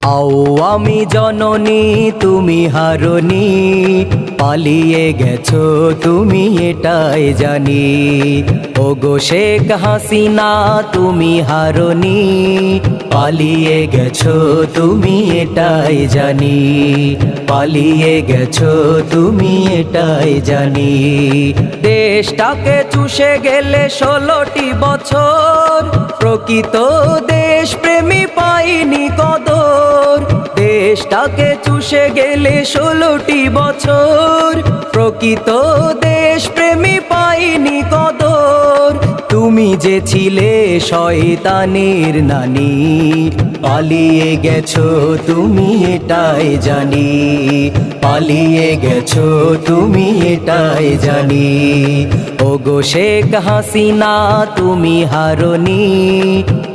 আওয়ামী জননী তুমি হারনি, পালিয়ে গেছো তুমি এটাই জানি। ওগো শেখ হাসিনা তুমি হারনি, পালিয়ে গেছো তুমি এটাই জানি। পালিয়ে গেছো তুমি এটাই জানি। দেশটাকে চুষে গেলে 16টি বছর, প্রকৃত দেশপ্রেমী পাইনি কদর। দেশটাকে চুষে গেলে 16টি বছর, প্রকৃত দেশপ্রেমী পাইনি কদর। তুমি যে ছিলে শয়তানের নানি, পালিয়ে গেছো তুমি এটাই জানি। পালিয়ে গেছো তুমি এটাই জানি। ওগো শেখ হাসিনা তুমি হারনি,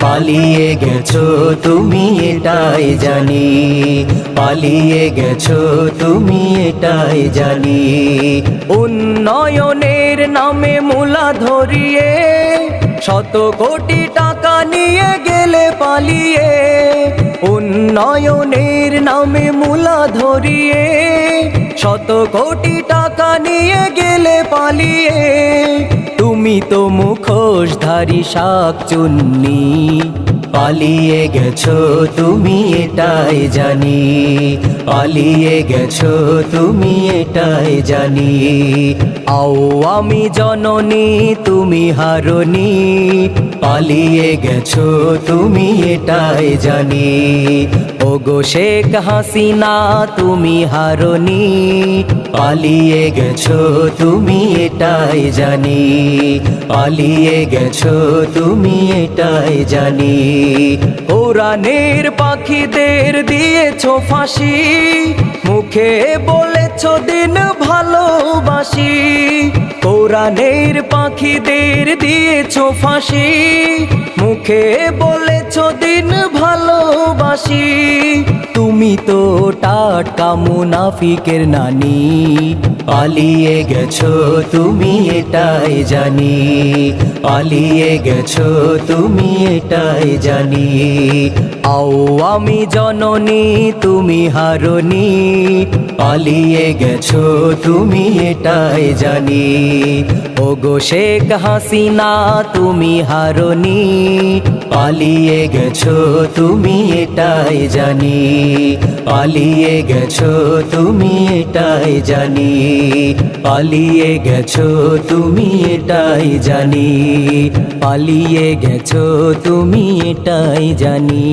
পালিয়ে গেছো তুমি এটাই জানি। পালিয়ে গেছো তুমি এটাই জানি। উন্নয়নের নামে মূলা ধরিয়ে, শত কোটি টাকা নিয়ে গেলে পালিয়ে। উন্নয়নের নামে মূলা ধরিয়ে, শত কোটি টাকা নিয়ে গেলে পালিয়ে। তুমি তো মুখোশধারী শাকচুন্নি, পালিয়ে গেছো তুমি এটাই জানি। পালিয়ে গেছো তুমি এটাই জানি। আওয়ামী জননী তুমি হারনি, পালিয়ে গেছো তুমি এটাই জানি। ওগো শেখ হাসিনা তুমি হারনি, পালিয়ে গেছো তুমি এটাই জানি। পালিয়ে গেছো তুমি এটাই জানি। কোরআনের পাখিদের দিয়েছো ফাঁসি, মুখে বলেছো দিন ভালোবাসি। কোরআনের পাখিদের দিয়েছো ফাঁসি, মুখে বলেছো দিন ভালোবাসি। তুমি তো টাটকা মুনাফিকের নানি, পালিয়ে গেছো তুমি এটাই জানি। পালিয়ে গেছো তুমি এটাই জানি। আওয়ামী জননী তুমি হারনি, পালিয়ে গেছো তুমি এটাই জানি। ওগো শেখ হাসিনা তুমি হারনি, পালিয়ে গেছো তুমি এটাই জানি। পালিয়ে গেছো তুমি এটাই জানি। পালিয়ে গেছো তুমি এটাই জানি। পালিয়ে গেছো তুমি এটাই জানি।